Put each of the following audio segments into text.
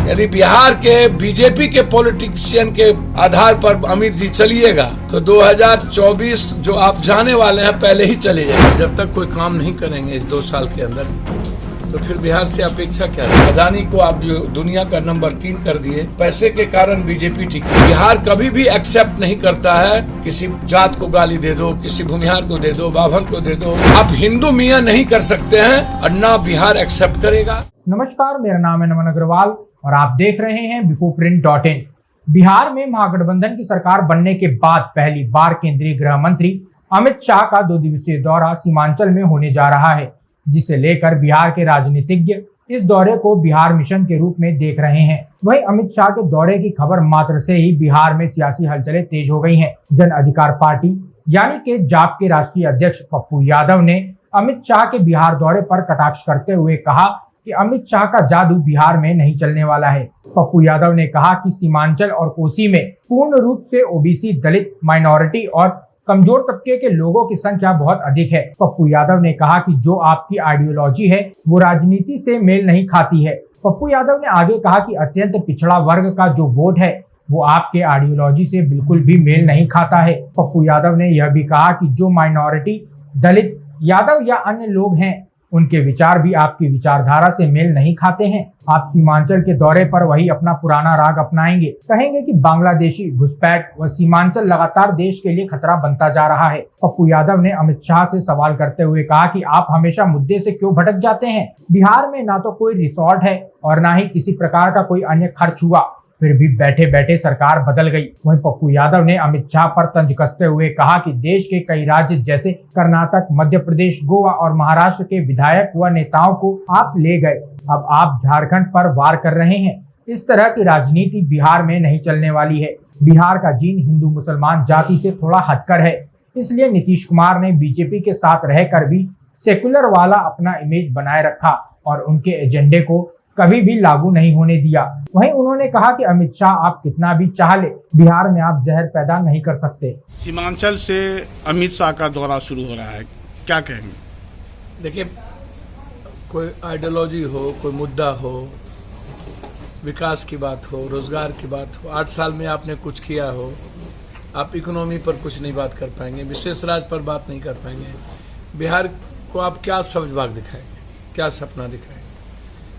यदि बिहार के बीजेपी के पॉलिटिशियन के आधार पर अमित जी चलिएगा तो 2024 जो आप जाने वाले हैं पहले ही चले जाएंगे। जब तक कोई काम नहीं करेंगे इस 2 साल के अंदर तो फिर बिहार से अपेक्षा क्या है। अदानी को आप जो दुनिया का नंबर 3 कर दिए, पैसे के कारण बीजेपी ठीक है। बिहार कभी भी एक्सेप्ट नहीं करता है किसी जात को गाली दे दो, किसी भूमिहार को दे दो, बाभन को दे दो। आप हिंदू मियाँ नहीं कर सकते हैं और ना बिहार एक्सेप्ट करेगा। नमस्कार, मेरा नाम है नमन अग्रवाल और आप देख रहे हैं bifoprint.in। बिहार में महागठबंधन की सरकार बनने के बाद पहली बार केंद्रीय गृह मंत्री अमित शाह का 2 दिवसीय दौरा सीमांचल में होने जा रहा है, जिसे लेकर बिहार के राजनीतिज्ञ इस दौरे को बिहार मिशन के रूप में देख रहे हैं। वहीं अमित शाह के दौरे की खबर मात्र से ही बिहार में सियासी हलचलें तेज हो गई हैं। जन अधिकार पार्टी यानी कि जाप के राष्ट्रीय अध्यक्ष पप्पू यादव ने अमित शाह के बिहार दौरे पर कटाक्ष करते हुए कहा कि अमित शाह का जादू बिहार में नहीं चलने वाला है। पप्पू यादव ने कहा कि सीमांचल और कोसी में पूर्ण रूप से ओबीसी, दलित, माइनॉरिटी और कमजोर तबके के लोगों की संख्या बहुत अधिक है। पप्पू यादव ने कहा कि जो आपकी आइडियोलॉजी है वो राजनीति से मेल नहीं खाती है। पप्पू यादव ने आगे कहा कि अत्यंत पिछड़ा वर्ग का जो वोट है वो आपके आइडियोलॉजी से बिल्कुल भी मेल नहीं खाता है। पप्पू यादव ने यह भी कहा कि जो माइनॉरिटी, दलित, यादव या अन्य लोग हैं उनके विचार भी आपकी विचारधारा से मेल नहीं खाते हैं। आप सीमांचल के दौरे पर वही अपना पुराना राग अपनाएंगे, कहेंगे कि बांग्लादेशी घुसपैठ व सीमांचल लगातार देश के लिए खतरा बनता जा रहा है। पप्पू यादव ने अमित शाह से सवाल करते हुए कहा कि आप हमेशा मुद्दे से क्यों भटक जाते हैं। बिहार में ना तो कोई रिसोर्ट है और ना ही किसी प्रकार का कोई अन्य खर्च हुआ, फिर भी बैठे बैठे सरकार बदल गई। वहीं पप्पू यादव ने अमित शाह पर तंज कसते हुए कहा कि देश के कई राज्य जैसे कर्नाटक, मध्य प्रदेश, गोवा और महाराष्ट्र के विधायक व नेताओं को आप ले गए, अब आप झारखंड पर वार कर रहे हैं। इस तरह की राजनीति बिहार में नहीं चलने वाली है। बिहार का जीन हिंदू मुसलमान जाति से थोड़ा हटकर है, इसलिए नीतीश कुमार ने बीजेपी के साथ रहकर भी सेकुलर वाला अपना इमेज बनाए रखा और उनके एजेंडे को कभी भी लागू नहीं होने दिया। वहीं उन्होंने कहा कि अमित शाह आप कितना भी चाह ले, बिहार में आप जहर पैदा नहीं कर सकते। सीमांचल से अमित शाह का दौरा शुरू हो रहा है, क्या कहेंगे? देखिए, कोई आइडियोलॉजी हो, कोई मुद्दा हो, विकास की बात हो, रोजगार की बात हो, 8 साल में आपने कुछ किया हो, आप इकोनॉमी पर कुछ नहीं बात कर पाएंगे, विशेष राज्य पर बात नहीं कर पाएंगे। बिहार को आप क्या समझभाग दिखाएंगे, क्या सपना दिखाएंगे?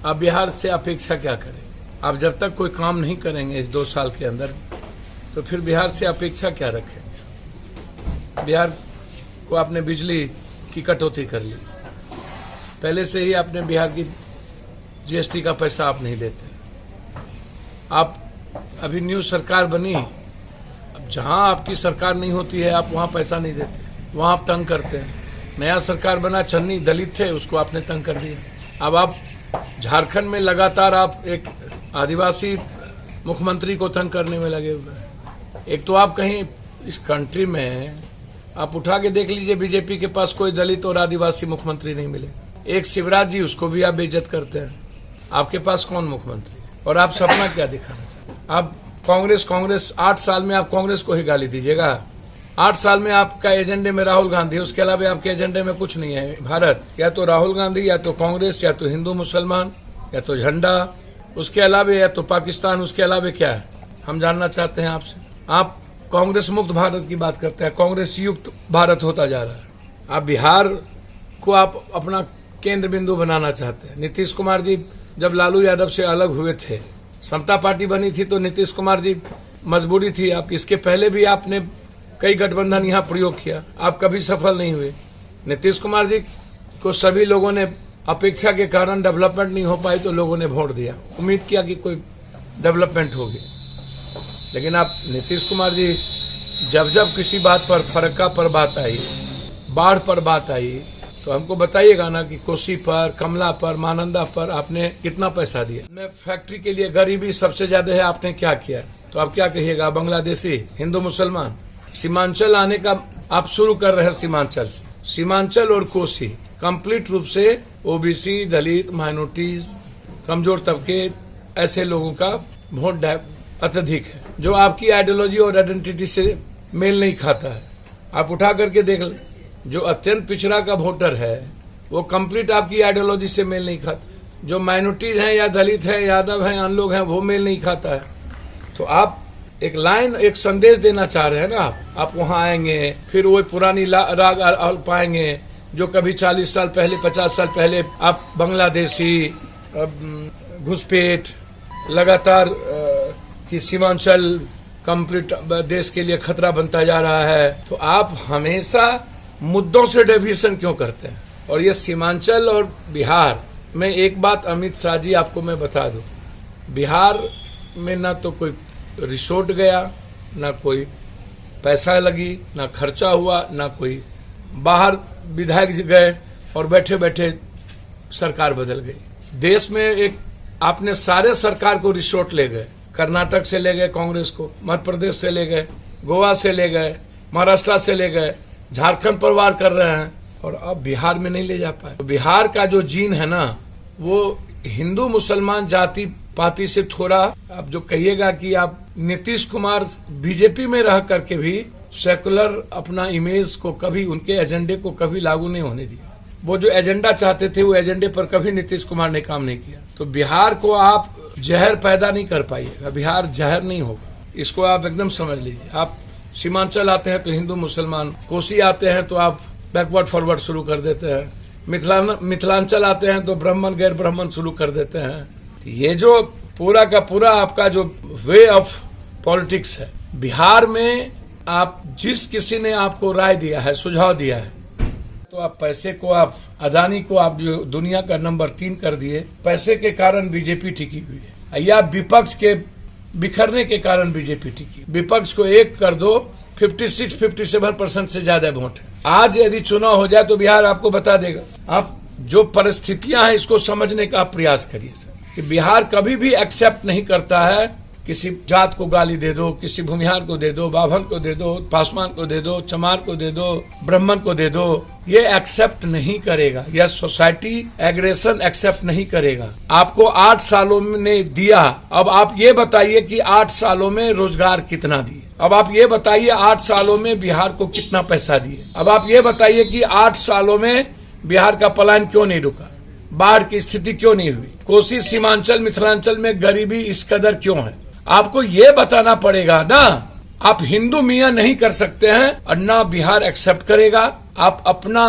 आप बिहार से अपेक्षा क्या करेंगे? आप जब तक कोई काम नहीं करेंगे इस 2 साल के अंदर तो फिर बिहार से अपेक्षा क्या रखेंगे? बिहार को आपने बिजली की कटौती कर ली, पहले से ही आपने बिहार की जीएसटी का पैसा आप नहीं देते। आप अभी न्यू सरकार बनी, अब जहां आपकी सरकार नहीं होती है आप वहां पैसा नहीं देते, वहां आप तंग करते हैं। नया सरकार बना, चन्नी दलित थे, उसको आपने तंग कर दिया। अब आप झारखंड में लगातार आप एक आदिवासी मुख्यमंत्री को तंग करने में लगे हुए हैं। एक तो आप कहीं इस कंट्री में आप उठा के देख लीजिए, बीजेपी के पास कोई दलित और आदिवासी मुख्यमंत्री नहीं मिले। एक शिवराज जी, उसको भी आप बेइज्जत करते हैं। आपके पास कौन मुख्यमंत्री? और आप सपना क्या दिखाना चाहते हैं? आप कांग्रेस 8 साल में आप कांग्रेस को ही गाली दीजिएगा। 8 साल में आपका एजेंडे में राहुल गांधी, उसके अलावा आपके एजेंडे में कुछ नहीं है। भारत या तो राहुल गांधी, या तो कांग्रेस, या तो हिंदू मुसलमान, या तो झंडा, उसके अलावा या तो पाकिस्तान, उसके अलावा क्या है? हम जानना चाहते हैं आपसे। आप कांग्रेस मुक्त भारत की बात करते हैं, कांग्रेस युक्त भारत होता जा रहा है। आप बिहार को आप अपना केंद्र बिंदु बनाना चाहते हैं। नीतीश कुमार जी जब लालू यादव से अलग हुए थे, समता पार्टी बनी थी तो नीतीश कुमार जी मजबूरी थी आपकी। इसके पहले भी आपने कई गठबंधन यहाँ प्रयोग किया, आप कभी सफल नहीं हुए। नीतीश कुमार जी को सभी लोगों ने अपेक्षा के कारण डेवलपमेंट नहीं हो पाई तो लोगों ने वोट दिया, उम्मीद किया कि कोई डेवलपमेंट होगी। लेकिन आप नीतीश कुमार जी जब जब किसी बात पर, फरक्का पर बात आई, बाढ़ पर बात आई, तो हमको बताइएगा ना कि कोसी पर, कमला पर, महानंदा पर आपने कितना पैसा दिया। मैं फैक्ट्री के लिए, गरीबी सबसे ज्यादा है, आपने क्या किया? तो आप क्या कहिएगा? बांग्लादेशी, हिंदू मुसलमान। सीमांचल आने का आप शुरू कर रहे हैं। सीमांचल से, सीमांचल और कोसी कंप्लीट रूप से ओबीसी, दलित, माइनॉरिटीज, कमजोर तबके, ऐसे लोगों का वोट अत्यधिक है, जो आपकी आइडियोलॉजी और आइडेंटिटी से मेल नहीं खाता है। आप उठा करके देख लें, जो अत्यंत पिछड़ा का वोटर है वो कंप्लीट आपकी आइडियोलॉजी से मेल नहीं खाता। जो माइनॉरिटीज हैं या दलित हैं, यादव हैं, अन्य लोग हैं, वो मेल नहीं खाता है। तो आप एक लाइन, एक संदेश देना चाह रहे हैं ना। आप वहां आएंगे, फिर वो पुरानी राग पाएंगे जो कभी 40 साल पहले, 50 साल पहले आप बांग्लादेशी, घुसपैठ, लगातार कि सीमांचल कंप्लीट देश के लिए खतरा बनता जा रहा है। तो आप हमेशा मुद्दों से डेविएशन क्यों करते हैं? और ये सीमांचल और बिहार में एक बात अमित शाह जी आपको मैं बता दूं, बिहार में ना तो कोई रिसोर्ट गया, ना कोई पैसा लगी, ना खर्चा हुआ, ना कोई बाहर विधायक गए और बैठे बैठे सरकार बदल गई। देश में एक आपने सारे सरकार को रिसोर्ट ले गए, कर्नाटक से ले गए कांग्रेस को, मध्य प्रदेश से ले गए, गोवा से ले गए, महाराष्ट्र से ले गए, झारखंड पर वार कर रहे हैं और अब बिहार में नहीं ले जा पाए। तो बिहार का जो जीन है ना, वो हिंदू मुसलमान जाति पाति से थोड़ा, आप जो कहिएगा कि आप नीतीश कुमार बीजेपी में रह करके भी सेकुलर अपना इमेज को कभी, उनके एजेंडे को कभी लागू नहीं होने दिया। वो जो एजेंडा चाहते थे वो एजेंडे पर कभी नीतीश कुमार ने काम नहीं किया। तो बिहार को आप जहर पैदा नहीं कर पाइएगा, बिहार जहर नहीं होगा, इसको आप एकदम समझ लीजिए। आप सीमांचल आते हैं तो हिंदू मुसलमान, कोसी आते हैं तो आप बैकवर्ड फॉरवर्ड शुरू कर देते हैं, मिथिलांचल आते हैं तो ब्राह्मण गैर ब्राह्मण शुरू कर देते हैं। ये जो पूरा का पूरा आपका जो वे ऑफ पॉलिटिक्स है, बिहार में आप जिस किसी ने आपको राय दिया है, सुझाव दिया है, तो आप पैसे को, आप अदानी को आप जो दुनिया का नंबर 3 कर दिए, पैसे के कारण बीजेपी टिकी हुई है, या विपक्ष के बिखरने के कारण बीजेपी टिकी। विपक्ष को एक कर दो, 56-57% से ज्यादा वोट है। आज यदि चुनाव हो जाए तो बिहार आपको बता देगा। आप जो परिस्थितियां हैं इसको समझने का आप प्रयास करिए सर, कि बिहार कभी भी एक्सेप्ट नहीं करता है किसी जात को गाली दे दो, किसी भूमिहार को दे दो, बाभन को दे दो, पासवान को दे दो, चमार को दे दो, ब्राह्मण को दे दो, ये एक्सेप्ट नहीं करेगा। यह सोसाइटी एग्रेशन एक्सेप्ट नहीं करेगा। आपको 8 सालों में दिया, अब आप ये बताइए कि 8 सालों में रोजगार कितना दिए। अब आप ये बताइए 8 सालों में बिहार को कितना पैसा दिए। अब आप ये बताइए कि 8 सालों में बिहार का पलायन क्यों नहीं रुका, बाढ़ की स्थिति क्यों नहीं हुई, कोसी सीमांचल मिथिलांचल में गरीबी इस कदर क्यों है। आपको ये बताना पड़ेगा ना। आप हिंदू मियां नहीं कर सकते हैं और ना बिहार एक्सेप्ट करेगा। आप अपना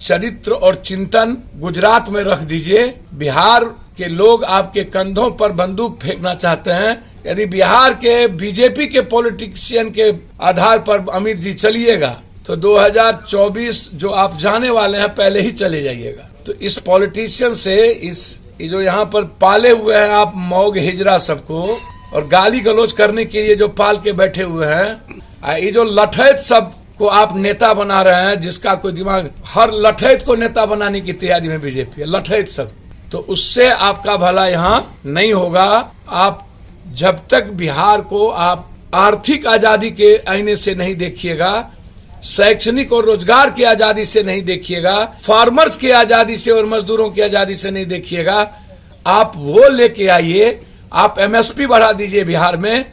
चरित्र और चिंतन गुजरात में रख दीजिए। बिहार के लोग आपके कंधों पर बंदूक फेंकना चाहते हैं। यदि बिहार के बीजेपी के पॉलिटिशियन के आधार पर अमित जी चलिएगा तो 2024 जो आप जाने वाले हैं पहले ही चले जाइएगा। तो इस पॉलिटिशियन से, इस जो यहाँ पर पाले हुए हैं आप मौग हिजरा सबको, और गाली गलौज करने के लिए जो पाल के बैठे हुए हैं, ये जो लठैत सब को आप नेता बना रहे हैं, जिसका कोई दिमाग, हर लठैत को नेता बनाने की तैयारी में बीजेपी है, लठैत सब। तो उससे आपका भला यहाँ नहीं होगा। आप जब तक बिहार को आप आर्थिक आजादी के आईने से नहीं देखिएगा, शैक्षणिक और रोजगार की आजादी से नहीं देखिएगा, फार्मर्स की आजादी से और मजदूरों की आजादी से नहीं देखिएगा, आप वो लेके आइए। आप एमएसपी बढ़ा दीजिए बिहार में,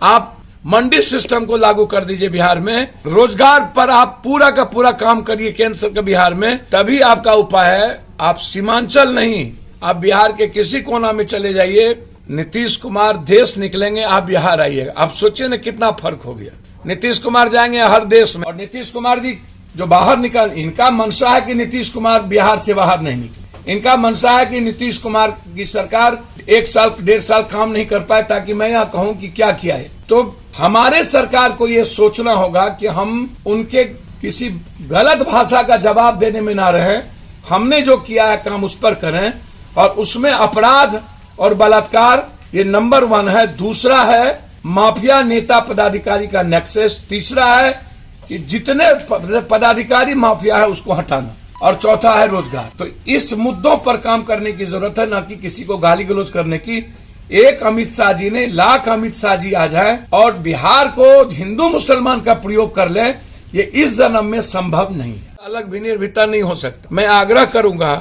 आप मंडी सिस्टम को लागू कर दीजिए बिहार में, रोजगार पर आप पूरा का पूरा काम करिए केंद्र सरकार बिहार में, तभी आपका उपाय है। आप सीमांचल नहीं, आप बिहार के किसी कोना में चले जाइए, नीतीश कुमार देश निकलेंगे, आप बिहार आइएगा। आप सोचिए ना कितना फर्क हो गया। नीतीश कुमार जाएंगे हर देश में, और नीतीश कुमार जी जो बाहर निकल, इनका मंशा है कि नीतीश कुमार बिहार से बाहर नहीं निकले। इनका मंशा है कि नीतीश कुमार की सरकार 1 साल 1.5 साल काम नहीं कर पाए ताकि मैं यहाँ कहूँ कि क्या किया है। तो हमारे सरकार को ये सोचना होगा कि हम उनके किसी गलत भाषा का जवाब देने में ना रहें। हमने जो किया है काम उस पर करें, और उसमें अपराध और बलात्कार ये नंबर 1 है। दूसरा है माफिया नेता पदाधिकारी का नेक्सस। तीसरा है कि जितने पदाधिकारी माफिया है उसको हटाना, और चौथा है रोजगार। तो इस मुद्दों पर काम करने की जरूरत है, ना कि किसी को गाली गलौज करने की। एक अमित शाह जी ने, लाख अमित शाह जी आ जाए और बिहार को हिंदू मुसलमान का प्रयोग कर ले, ये इस जन्म में संभव नहीं है। अलग विनिर्भिता नहीं हो सकता। मैं आग्रह करूंगा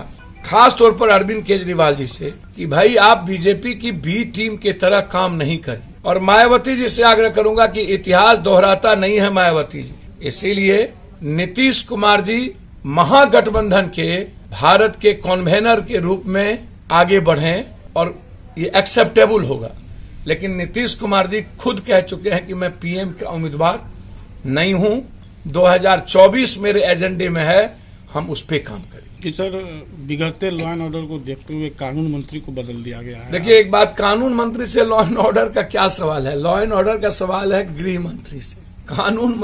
खास तौर पर अरविंद केजरीवाल जी से कि भाई आप बीजेपी की बी टीम के तरह काम नहीं करें, और मायावती जी से आग्रह करूंगा कि इतिहास दोहराता नहीं है मायावती जी। इसीलिए नीतीश कुमार जी महागठबंधन के भारत के कन्वेनर के रूप में आगे बढ़ें और ये एक्सेप्टेबल होगा। लेकिन नीतीश कुमार जी खुद कह चुके हैं कि मैं पीएम का उम्मीदवार नहीं हूं, 2024 मेरे एजेंडे में है, हम उस पर काम करें। कि सर बिगड़ते लॉ एंड ऑर्डर को देखते हुए कानून मंत्री को बदल दिया गया है। देखिए, एक बात, कानून मंत्री से लॉ एंड ऑर्डर का क्या सवाल है? लॉ एंड ऑर्डर का सवाल है गृह मंत्री से। कानून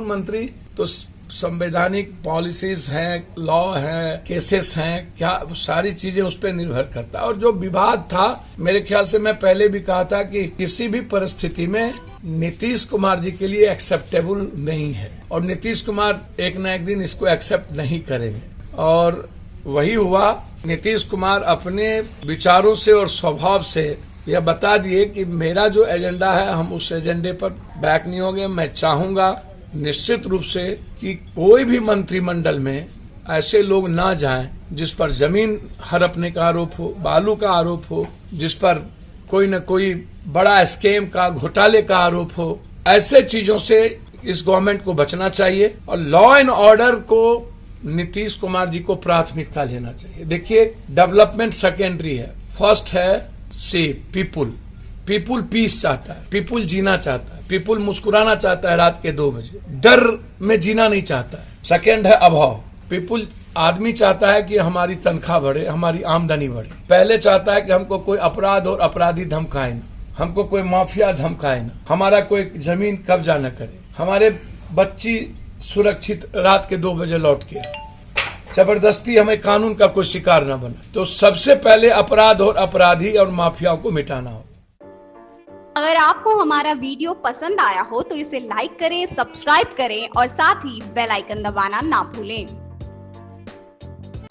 मंत्री तो संवैधानिक पॉलिसीज हैं, लॉ है, केसेस हैं, क्या सारी चीजें उस पर निर्भर करता है। और जो विवाद था, मेरे ख्याल से मैं पहले भी कहा था कि किसी भी परिस्थिति में नीतीश कुमार जी के लिए एक्सेप्टेबल नहीं है और नीतीश कुमार एक न एक दिन इसको एक्सेप्ट नहीं करेंगे। और वही हुआ। नीतीश कुमार अपने विचारों से और स्वभाव से यह बता दिए कि मेरा जो एजेंडा है, हम उस एजेंडे पर बैक नहीं होंगे। मैं चाहूंगा निश्चित रूप से कि कोई भी मंत्रिमंडल में ऐसे लोग ना जाएं जिस पर जमीन हड़पने का आरोप हो, बालू का आरोप हो, जिस पर कोई न कोई बड़ा स्कैम का, घोटाले का आरोप हो। ऐसे चीजों से इस गवर्नमेंट को बचना चाहिए और लॉ एंड ऑर्डर को नीतीश कुमार जी को प्राथमिकता लेना चाहिए। देखिए, डेवलपमेंट सेकेंडरी है, फर्स्ट है पीपुल पीस चाहता है, पीपुल जीना चाहता है, पीपुल मुस्कुराना चाहता है रात के 2 बजे, डर में जीना नहीं चाहता है। सेकेंड है अभाव, पीपुल आदमी चाहता है कि हमारी तनख्वाह बढ़े, हमारी आमदनी बढ़े। पहले चाहता है कि हमको कोई अपराध और अपराधी धमकाए ना, हमको कोई माफिया धमकाए ना, हमारा कोई जमीन कब्जा न करे, हमारे बच्ची सुरक्षित रात के 2 बजे लौट के आए, जबरदस्ती हमें कानून का कोई शिकार न बने। तो सबसे पहले अपराध और अपराधी और माफियाओं को मिटाना हो। अगर आपको हमारा वीडियो पसंद आया हो तो इसे लाइक करें, सब्सक्राइब करें और साथ ही बेल आइकन दबाना ना भूलें।